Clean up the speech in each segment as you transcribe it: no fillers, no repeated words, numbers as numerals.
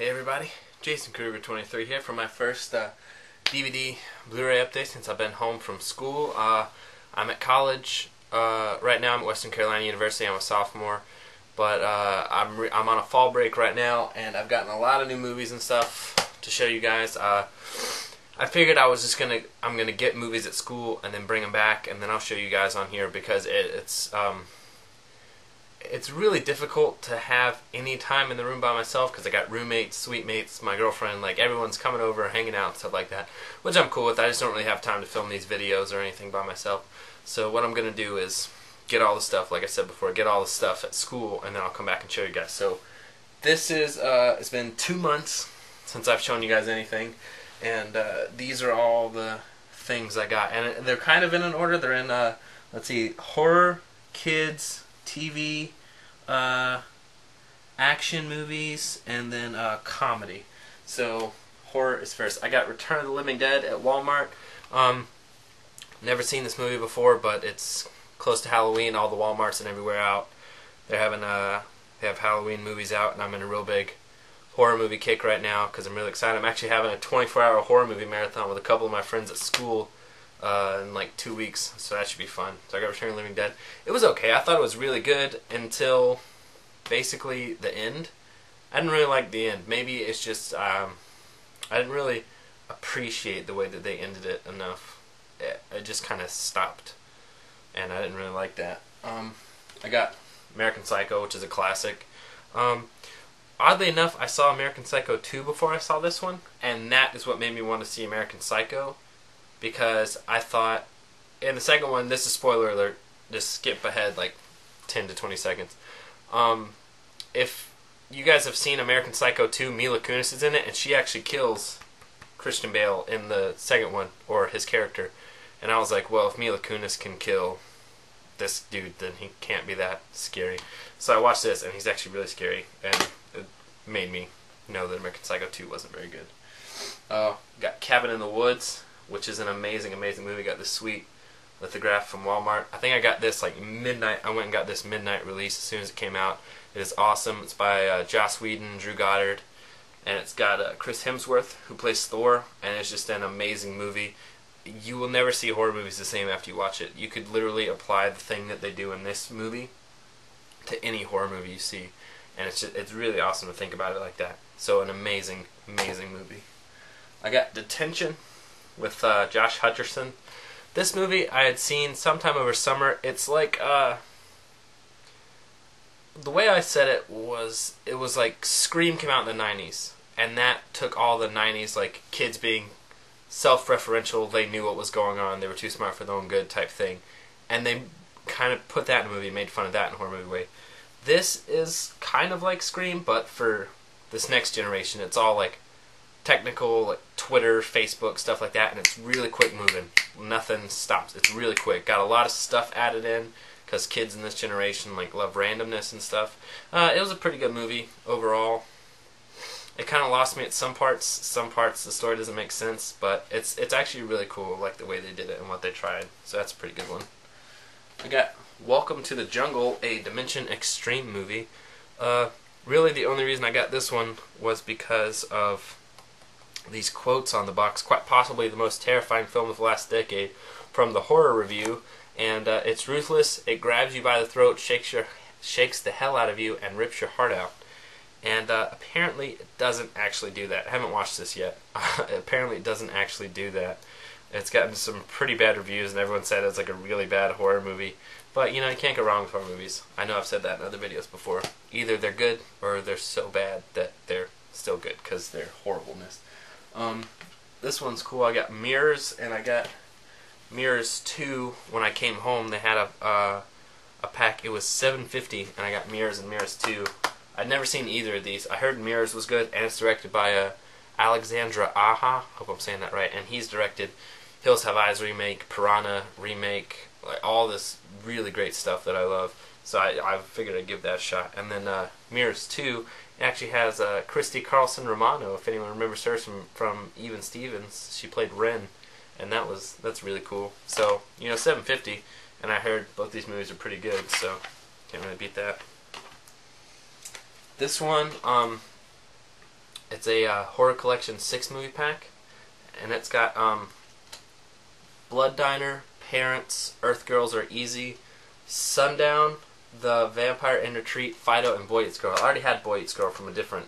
Hey everybody, Jason Kruger 23 here for my first DVD Blu-ray update since I've been home from school. I'm at college right now. I'm at Western Carolina University. I'm a sophomore, but I'm on a fall break right now, and I've gotten a lot of new movies and stuff to show you guys. I figured I'm gonna get movies at school and then bring them back, and then I'll show you guys on here because it's really difficult to have any time in the room by myself because I got roommates, suite mates, my girlfriend, like everyone's coming over, hanging out, and stuff like that, which I'm cool with. I just don't really have time to film these videos or anything by myself. So what I'm going to do is get all the stuff, like I said before, get all the stuff at school, and then I'll come back and show you guys. So this is, it's been 2 months since I've shown you guys anything, and these are all the things I got. And they're kind of in an order. They're in, let's see, horror, kids, TV, action movies, and then comedy. So horror is first. I got Return of the Living Dead at Walmart. Never seen this movie before, but it's close to Halloween. All the Walmarts and everywhere out, they're having they have Halloween movies out, and I'm in a real big horror movie kick right now because I'm really excited. I'm actually having a 24-hour horror movie marathon with a couple of my friends at school in like 2 weeks, so that should be fun. So I got Return of the Living Dead. It was okay. I thought it was really good until basically the end. I didn't really like the end. Maybe it's just I didn't really appreciate the way that they ended it enough. It just kind of stopped, and I didn't really like that. I got American Psycho, which is a classic. Oddly enough, I saw American Psycho 2 before I saw this one, and that is what made me want to see American Psycho. Because I thought, in the second one, this is spoiler alert, just skip ahead like 10 to 20 seconds. If you guys have seen American Psycho 2, Mila Kunis is in it, and she actually kills Christian Bale in the second one, or his character. And I was like, well, if Mila Kunis can kill this dude, then he can't be that scary. So I watched this, and he's actually really scary, and it made me know that American Psycho 2 wasn't very good. Got Cabin in the Woods, which is an amazing, amazing movie. Got this sweet lithograph from Walmart. I think I got this like midnight. I went and got this midnight release as soon as it came out. It is awesome. It's by Joss Whedon, Drew Goddard, and it's got Chris Hemsworth, who plays Thor, and it's just an amazing movie. You will never see horror movies the same after you watch it. You could literally apply the thing that they do in this movie to any horror movie you see, and it's really awesome to think about it like that. So an amazing, amazing movie. I got Detention with Josh Hutcherson. This movie I had seen sometime over summer. It's like, the way I said it was like Scream came out in the 90s, and that took all the 90s, like kids being self-referential, they knew what was going on, they were too smart for their own good type thing, and they kind of put that in a movie, made fun of that in a horror movie way. This is kind of like Scream, but for this next generation. It's all like technical, like Twitter, Facebook, stuff like that, and it's really quick moving. Nothing stops. It's really quick. Got a lot of stuff added in because kids in this generation like love randomness and stuff. It was a pretty good movie overall. It kind of lost me at some parts. Some parts the story doesn't make sense, but it's actually really cool. I like the way they did it and what they tried. So that's a pretty good one. I got Welcome to the Jungle, a Dimension Extreme movie. Really the only reason I got this one was because of these quotes on the box. Quite possibly the most terrifying film of the last decade from the Horror Review. And it's ruthless, it grabs you by the throat, shakes the hell out of you, and rips your heart out. And apparently it doesn't actually do that. I haven't watched this yet. Apparently it doesn't actually do that. It's gotten some pretty bad reviews, and everyone said it's like a really bad horror movie. But, you know, you can't go wrong with horror movies. I know I've said that in other videos before. Either they're good, or they're so bad that they're still good, because they're horribleness. This one's cool. I got Mirrors, and I got Mirrors 2 when I came home. They had a pack. It was $7.50, and I got Mirrors and Mirrors 2. I'd never seen either of these. I heard Mirrors was good, and it's directed by Alexandra Aja. Hope I'm saying that right. And he's directed Hills Have Eyes remake, Piranha remake, like all this really great stuff that I love. So I figured I'd give that a shot. And then Mirrors 2 actually has Christy Carlson Romano, if anyone remembers her from Even Stevens. She played Ren, and that's really cool. So, you know, $7.50, and I heard both these movies are pretty good, so can't really beat that. This one, It's a horror collection 6-movie pack, and it's got Blood Diner, Parents, Earth Girls Are Easy, Sundown, The Vampire in Retreat, Fido, and Boy Eats Girl. I already had Boy Eats Girl from a different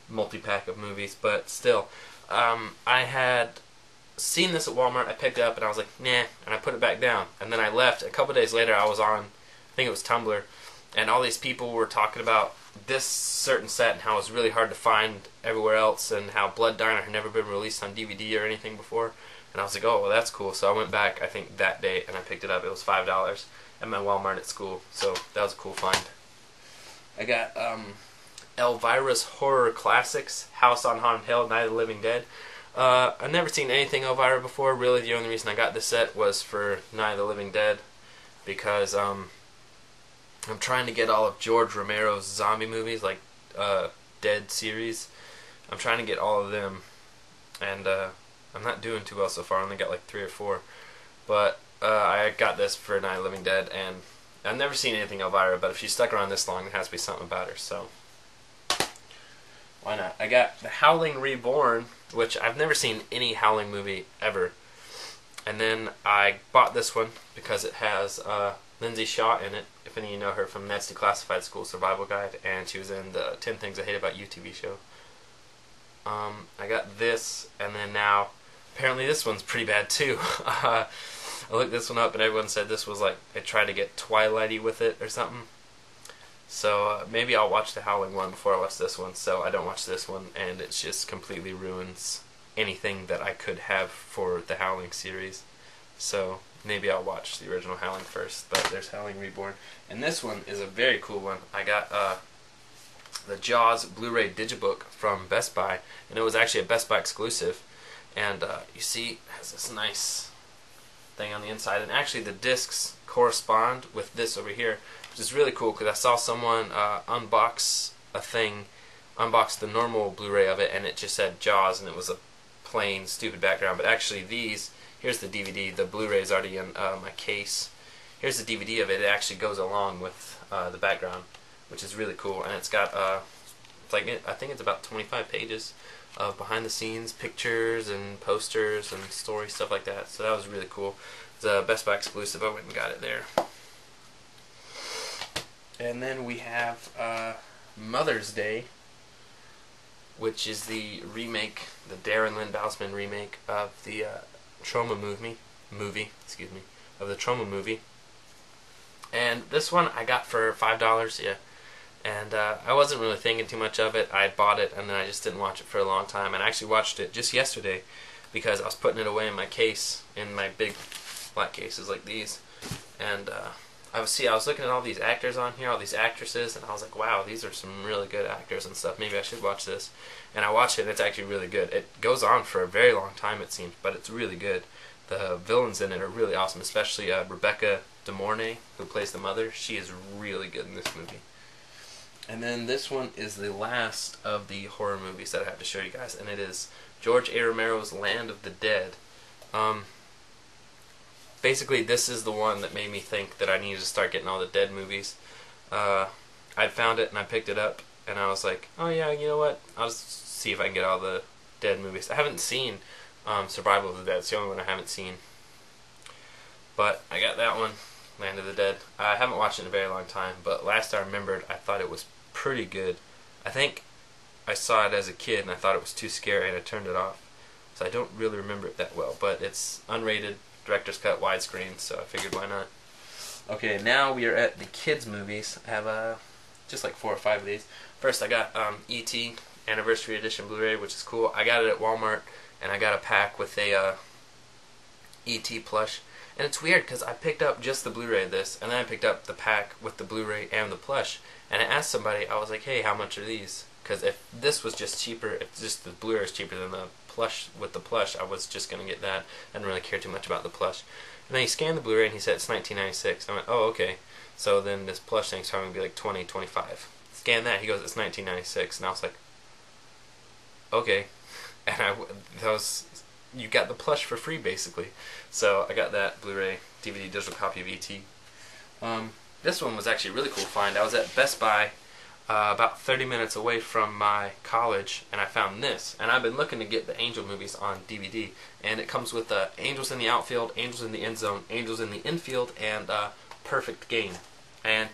multi-pack of movies, but still. I had seen this at Walmart. I picked it up and I was like, nah, and I put it back down. And then I left. A couple days later, I was on, I think it was Tumblr, and all these people were talking about this certain set and how it was really hard to find everywhere else, and how Blood Diner had never been released on DVD or anything before. And I was like, oh, well, that's cool. So I went back, I think, that day, and I picked it up. It was $5 at my Walmart at school. So that was a cool find. I got Elvira's Horror Classics, House on Haunted Hill, Night of the Living Dead. I've never seen anything Elvira before. Really, the only reason I got this set was for Night of the Living Dead, because I'm trying to get all of George Romero's zombie movies, like Dead series. I'm trying to get all of them, and I'm not doing too well so far. I only got like 3 or 4. But I got this for Night of the Living Dead, and I've never seen anything Elvira, but if she stuck around this long, there has to be something about her, so why not? I got The Howling Reborn, which I've never seen any Howling movie ever. And then I bought this one because it has Lindsay Shaw in it, if any of you know her from Ned's Declassified School Survival Guide, and she was in the 10 Things I Hate About You TV show. I got this, and then now, apparently this one's pretty bad too. I looked this one up and everyone said this was like, they tried to get Twilighty with it or something. So maybe I'll watch the Howling one before I watch this one, so I don't watch this one, and it just completely ruins anything that I could have for the Howling series. So maybe I'll watch the original Howling first, but there's Howling Reborn. And this one is a very cool one. I got the Jaws Blu-ray Digibook from Best Buy, and it was actually a Best Buy exclusive. And you see, it has this nice thing on the inside, and actually the discs correspond with this over here, which is really cool because I saw someone unbox the normal Blu-ray of it, and it just said Jaws, and it was a plain, stupid background. But actually these, here's the DVD, the Blu-ray is already in my case. Here's the DVD of it. It actually goes along with the background, which is really cool. And it's got, it's like, I think it's about 25 pages of behind-the-scenes pictures and posters and stories, stuff like that. So that was really cool. It's a Best Buy exclusive. I went and got it there. And then we have Mother's Day, which is the remake, the Darren Lynn Bousman remake of the Trauma movie, of the Trauma movie. And this one I got for $5, yeah. And I wasn't really thinking too much of it. I had bought it, and then I just didn't watch it for a long time. And I actually watched it just yesterday because I was putting it away in my case, in my big black cases like these. And I was looking at all these actors on here, all these actresses, and I was like, wow, these are some really good actors and stuff. Maybe I should watch this. And I watched it, and it's actually really good. It goes on for a very long time, it seems, but it's really good. The villains in it are really awesome, especially Rebecca De Mornay, who plays the mother. She is really good in this movie. And then this one is the last of the horror movies that I have to show you guys, and it is George A. Romero's Land of the Dead. Basically, this is the one that made me think that I needed to start getting all the Dead movies. I found it and I picked it up, and I was like, oh yeah, you know what? I'll just see if I can get all the Dead movies. I haven't seen Survival of the Dead. It's the only one I haven't seen. But I got that one, Land of the Dead. I haven't watched it in a very long time, but last I remembered, I thought it was pretty good. I think I saw it as a kid and I thought it was too scary and I turned it off. So I don't really remember it that well, but it's unrated, director's cut, widescreen, so I figured why not. Okay, now we are at the kids movies. I have just like 4 or 5 of these. First I got E.T. Anniversary Edition Blu-ray, which is cool. I got it at Walmart, and I got a pack with a E.T. plush. And it's weird because I picked up just the Blu-ray of this, and then I picked up the pack with the Blu-ray and the plush. And I asked somebody, I was like, hey, how much are these? Because if this was just cheaper, if just the Blu-ray is cheaper than the plush with the plush, I was just going to get that. I didn't really care too much about the plush. And then he scanned the Blu-ray and he said it's $19.96. I went, oh, okay. So then this plush thing's probably going to be like $20, $25. Scan that, he goes, it's $19.96. And I was like, okay. And you got the plush for free, basically. So I got that Blu-ray, DVD, digital copy of E.T. This one was actually a really cool find. I was at Best Buy about 30 minutes away from my college, and I found this. And I've been looking to get the Angel movies on DVD, and it comes with Angels in the Outfield, Angels in the End Zone, Angels in the Infield, and Perfect Game. And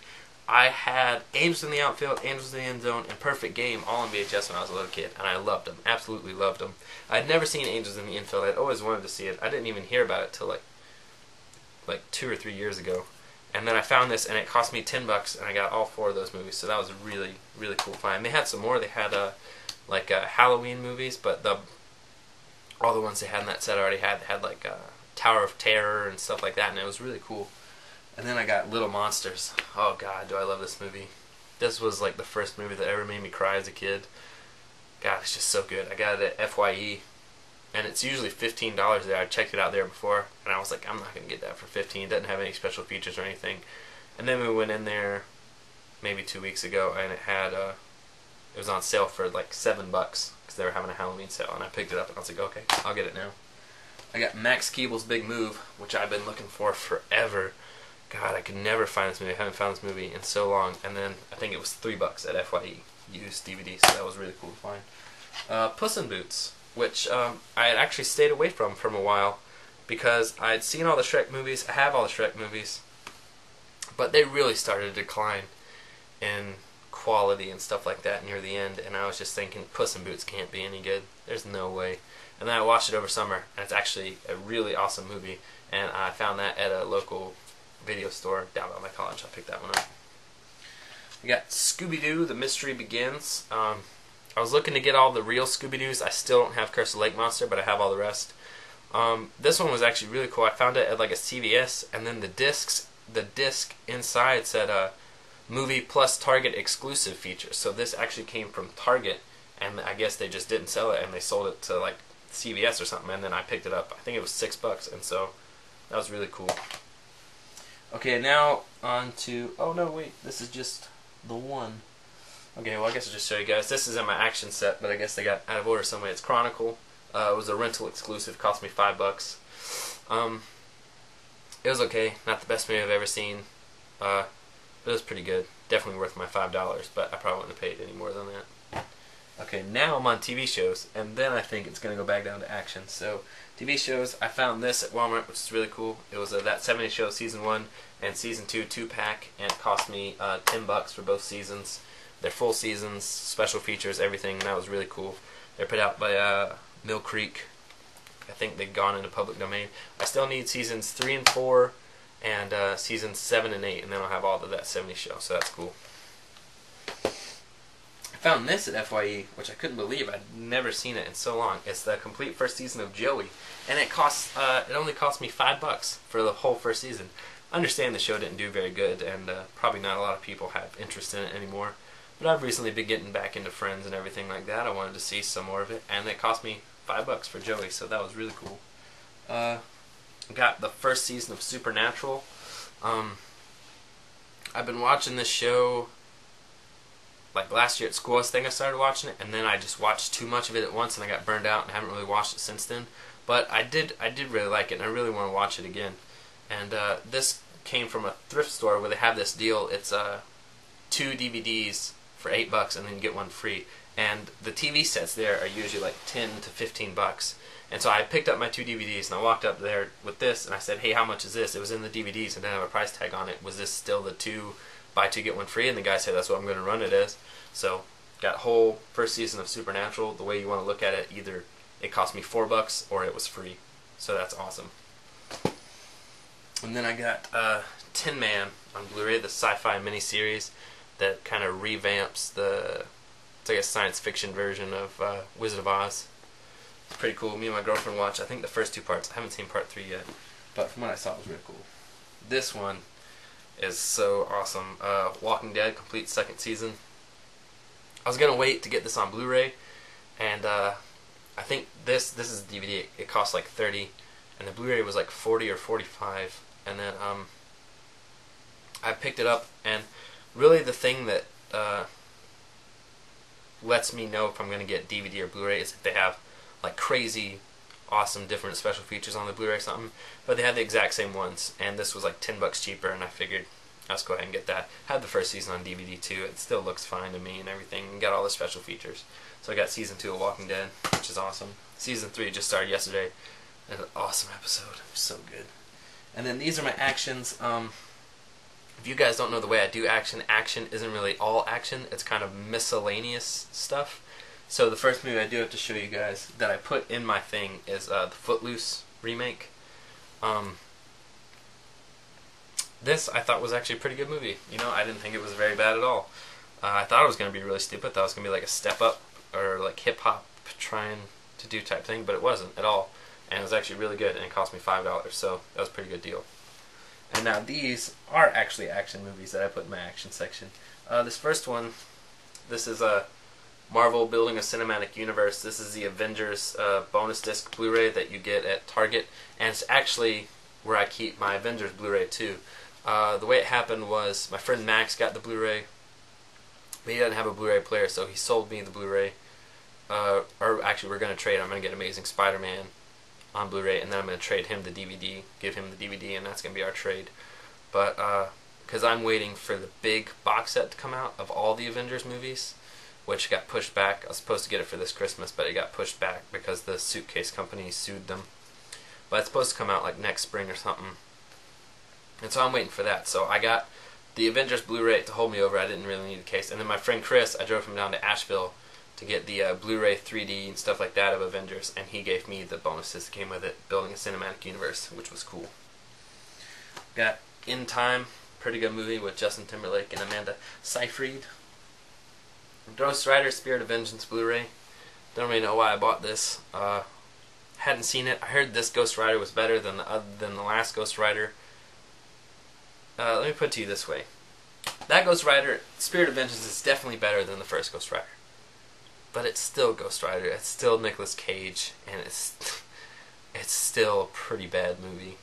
I had Angels in the Outfield, Angels in the End Zone, and Perfect Game all on VHS when I was a little kid, and I loved them, absolutely loved them. I'd never seen Angels in the Infield. I'd always wanted to see it. I didn't even hear about it till like 2 or 3 years ago. And then I found this, and it cost me $10, and I got all 4 of those movies. So that was a really, really cool find. They had some more. They had Halloween movies, but all the ones they had in that set I already had. They had like Tower of Terror and stuff like that, and it was really cool. And then I got Little Monsters. Oh God, do I love this movie. This was like the first movie that ever made me cry as a kid. God, it's just so good. I got it at FYE, and it's usually $15 there. I checked it out there before, and I was like, I'm not going to get that for $15. It doesn't have any special features or anything. And then we went in there maybe 2 weeks ago, and it was on sale for like $7 because they were having a Halloween sale, and I picked it up, and I was like, okay, I'll get it now. I got Max Keeble's Big Move, which I've been looking for forever. God, I could never find this movie. I haven't found this movie in so long. And then I think it was $3 at FYE used DVD, so that was really cool to find. Puss in Boots, which I had actually stayed away from a while because I had seen all the Shrek movies. I have all the Shrek movies, but they really started to decline in quality and stuff like that near the end. And I was just thinking, Puss in Boots can't be any good. There's no way. And then I watched it over summer, and it's actually a really awesome movie. And I found that at a local video store down by my college. I picked that one up. We got Scooby-Doo, The Mystery Begins. I was looking to get all the real Scooby-Doos. I still don't have Curse of Lake Monster, but I have all the rest. This one was actually really cool. I found it at like a CVS, and then the disc inside said movie plus Target exclusive features. So this actually came from Target, and I guess they just didn't sell it, and they sold it to like CVS or something, and then I picked it up. I think it was $6, and so that was really cool. Okay, now on to... Oh, no, wait. This is just the one. Okay, well, I guess I'll just show you guys. This is in my action set, but I guess they got out of order somewhere. It's Chronicle. It was a rental exclusive. Cost me $5. It was okay. Not the best movie I've ever seen. It was pretty good. Definitely worth my $5, but I probably wouldn't have paid any more than that. Okay, now I'm on TV shows, and then I think it's going to go back down to action. So, TV shows, I found this at Walmart, which is really cool. It was That 70s Show Season 1 and Season 2 2-pack, and it cost me $10 for both seasons. They're full seasons, special features, everything, and that was really cool. They're put out by Mill Creek. I think they've gone into public domain. I still need Seasons 3 and 4, and Seasons 7 and 8, and then I'll have all of That 70s Show, so that's cool. I found this at FYE, which I couldn't believe. I'd never seen it in so long. It's the complete first season of Joey, and it only cost me $5 for the whole first season. I understand the show didn't do very good, and probably not a lot of people have interest in it anymore. But I've recently been getting back into Friends and everything like that. I wanted to see some more of it, and it cost me $5 for Joey, so that was really cool. Got the first season of Supernatural. I've been watching this show. Like last year at school, I think I started watching it, and then I just watched too much of it at once, and I got burned out, and haven't really watched it since then. But I did really like it, and I really want to watch it again. And this came from a thrift store where they have this deal. It's 2 DVDs for $8, and then you get one free. And the TV sets there are usually like $10 to $15. And so I picked up my 2 DVDs, and I walked up there with this, and I said, "Hey, how much is this?" It was in the DVDs, and didn't have a price tag on it. Was this still the 2 buy 2 get 1 free? And the guy said, "That's what I'm going to run it as." So, got whole first season of Supernatural. The way you want to look at it, either it cost me $4 or it was free. So that's awesome. And then I got Tin Man on Blu-ray, the sci-fi miniseries that kind of revamps it's like a science fiction version of Wizard of Oz. It's pretty cool. Me and my girlfriend watched, I think, the first 2 parts. I haven't seen part 3 yet, but from what I saw, it was really cool. This one is so awesome. Walking Dead, complete 2nd season. I was gonna wait to get this on Blu-ray, and I think this is the DVD. It cost like $30, and the Blu-ray was like $40 or $45. And then I picked it up, and really the thing that lets me know if I'm gonna get DVD or Blu-ray is if they have like crazy, awesome, different special features on the Blu-ray or something. But they had the exact same ones, and this was like $10 cheaper, and I figured let's go ahead and get that. Had the first season on DVD too. It still looks fine to me and everything. And got all the special features. So I got season 2 of Walking Dead, which is awesome. Season 3 just started yesterday. And an awesome episode. It was so good. And then these are my actions. If you guys don't know the way I do action, action isn't really all action. It's kind of miscellaneous stuff. So the first movie I do have to show you guys that I put in my thing is the Footloose remake. This I thought was actually a pretty good movie. You know, I didn't think it was very bad at all. I thought it was going to be really stupid. I thought it was going to be like a step up or like hip hop trying to do type thing, but it wasn't at all. And it was actually really good, and it cost me $5, so that was a pretty good deal. And now these are actually action movies that I put in my action section. This first one, this is a Marvel Building a Cinematic Universe. This is the Avengers bonus disc Blu-ray that you get at Target, and it's actually where I keep my Avengers Blu-ray too. The way it happened was my friend Max got the Blu-ray, but he doesn't have a Blu-ray player, so he sold me the Blu-ray. Or actually, we're going to trade. I'm going to get Amazing Spider-Man on Blu-ray, and then I'm going to trade him the DVD, give him the DVD, and that's going to be our trade. But because I'm waiting for the big box set to come out of all the Avengers movies, which got pushed back. I was supposed to get it for this Christmas, but it got pushed back because the suitcase company sued them. But it's supposed to come out like next spring or something. And so I'm waiting for that. So I got the Avengers Blu-ray to hold me over. I didn't really need a case. And then my friend Chris, I drove him down to Asheville to get the Blu-ray 3D and stuff like that of Avengers, and he gave me the bonuses that came with it, Building a Cinematic Universe, which was cool. Got In Time, pretty good movie with Justin Timberlake and Amanda Seyfried. Ghost Rider Spirit of Vengeance Blu-ray. Don't really know why I bought this. Hadn't seen it. I heard this Ghost Rider was better than the last Ghost Rider. Let me put it to you this way. That Ghost Rider, Spirit of Vengeance, is definitely better than the first Ghost Rider. But it's still Ghost Rider. It's still Nicolas Cage, and it's still a pretty bad movie.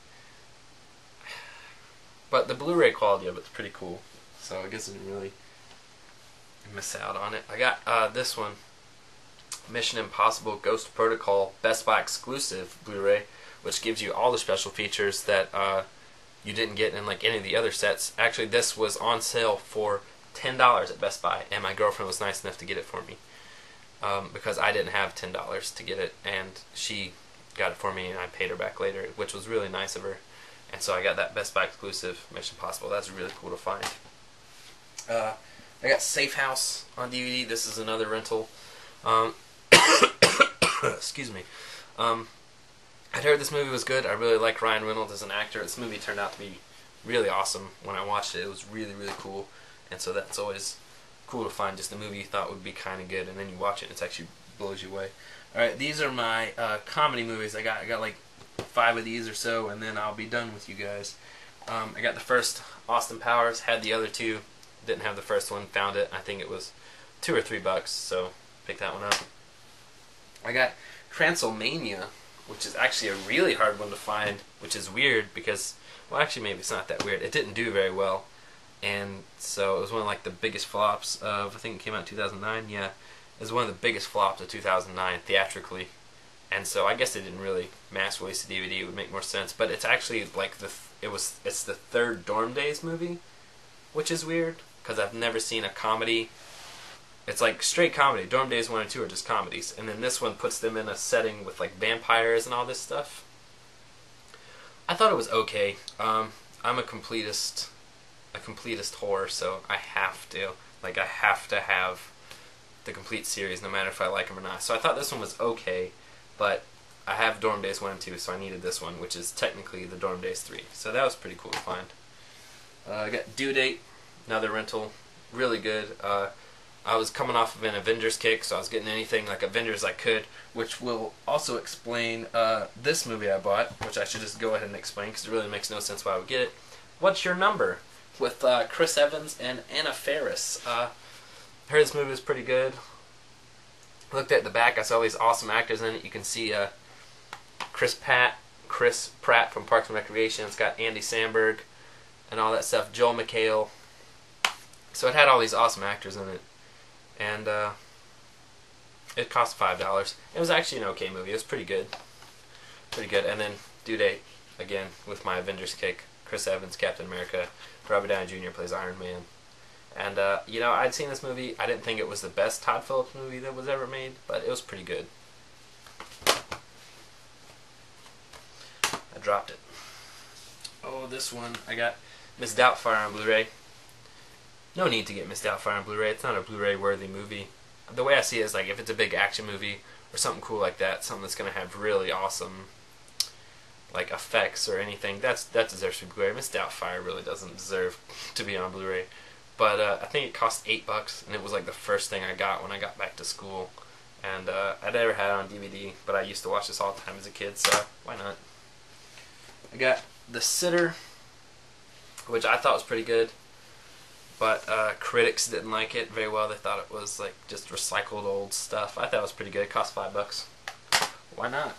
But the Blu-ray quality of it's pretty cool, so I guess I didn't really miss out on it. I got this one, Mission Impossible Ghost Protocol Best Buy exclusive Blu-ray, which gives you all the special features that you didn't get in like any of the other sets. Actually, this was on sale for $10 at Best Buy, and my girlfriend was nice enough to get it for me. Because I didn't have $10 to get it, and she got it for me, and I paid her back later, which was really nice of her. And so I got that Best Buy exclusive Mission Impossible. That's really cool to find. I got Safe House on DVD. This is another rental. Excuse me. I'd heard this movie was good. I really like Ryan Reynolds as an actor. This movie turned out to be really awesome. When I watched it, it was really, really cool. And so that's always cool to find just a movie you thought would be kind of good, and then you watch it and it actually blows you away. Alright, these are my comedy movies. I got like 5 of these or so, and then I'll be done with you guys. I got the first, Austin Powers, had the other 2, didn't have the first one, found it. I think it was $2 or $3, so picked that one up. I got Transylmania, which is actually a really hard one to find, which is weird because, well, actually maybe it's not that weird. It didn't do very well. And so it was one of like the biggest flops of, I think it came out in 2009, yeah. It was one of the biggest flops of 2009 theatrically. And so I guess they didn't really mass release the DVD, it would make more sense. But it's actually like it's the third Dorm Days movie, which is weird, because I've never seen a comedy. It's like straight comedy. Dorm Days 1 and 2 are just comedies. And then this one puts them in a setting with like vampires and all this stuff. I thought it was okay. I'm a completist whore, so I have to have the complete series no matter if I like them or not. So I thought this one was okay, but I have Dorm Days 1 and 2, so I needed this one, which is technically the Dorm Days 3. So that was pretty cool to find. I got Due Date, another rental, really good. I was coming off of an Avengers kick, so I was getting anything like Avengers I could, which will also explain this movie I bought, which I should just go ahead and explain because it really makes no sense why I would get it. What's Your Number? With Chris Evans and Anna Faris. I heard this movie was pretty good. Looked at the back, I saw these awesome actors in it. You can see Chris Pratt from Parks and Recreation. It's got Andy Samberg and all that stuff. Joel McHale. So it had all these awesome actors in it. And it cost $5. It was actually an okay movie. It was pretty good. Pretty good. And then Due Date, again, with my Avengers kick. Chris Evans, Captain America. Robert Downey Jr. plays Iron Man. And, you know, I'd seen this movie. I didn't think it was the best Todd Phillips movie that was ever made, but it was pretty good. I dropped it. Oh, this one. I got Miss Doubtfire on Blu-ray. No need to get Miss Doubtfire on Blu-ray. It's not a Blu-ray worthy movie. The way I see it is, like, if it's a big action movie or something cool like that, something that's going to have really awesome, like, effects or anything, that deserves to be Blu-ray. Miss Doubtfire really doesn't deserve to be on Blu-ray. But I think it cost $8, and it was like the first thing I got when I got back to school. And I never had it on DVD, but I used to watch this all the time as a kid, so why not? I got The Sitter, which I thought was pretty good, but critics didn't like it very well. They thought it was like just recycled old stuff. I thought it was pretty good. It cost $5. Why not?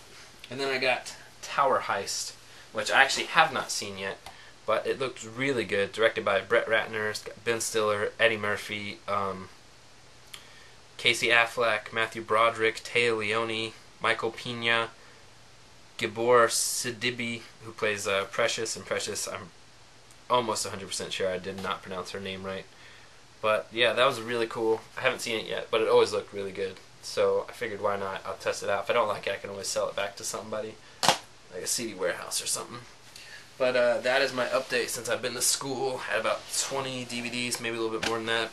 And then I got Tower Heist, which I actually have not seen yet, but it looked really good. Directed by Brett Ratner, it's got Ben Stiller, Eddie Murphy, Casey Affleck, Matthew Broderick, Téa Leoni, Michael Pena, Gabor Sidibe, who plays Precious, and Precious, I'm almost 100% sure I did not pronounce her name right. But yeah, that was really cool. I haven't seen it yet, but it always looked really good. So I figured, why not? I'll test it out. If I don't like it, I can always sell it back to somebody, like a CD warehouse or something. But that is my update since I've been to school. Had about 20 DVDs, maybe a little bit more than that,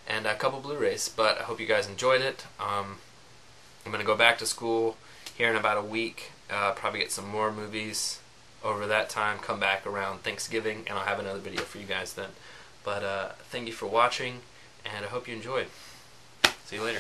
and a couple Blu-rays. But I hope you guys enjoyed it. I'm going to go back to school here in about a week. Probably get some more movies over that time. Come back around Thanksgiving, and I'll have another video for you guys then. But thank you for watching, and I hope you enjoyed. See you later.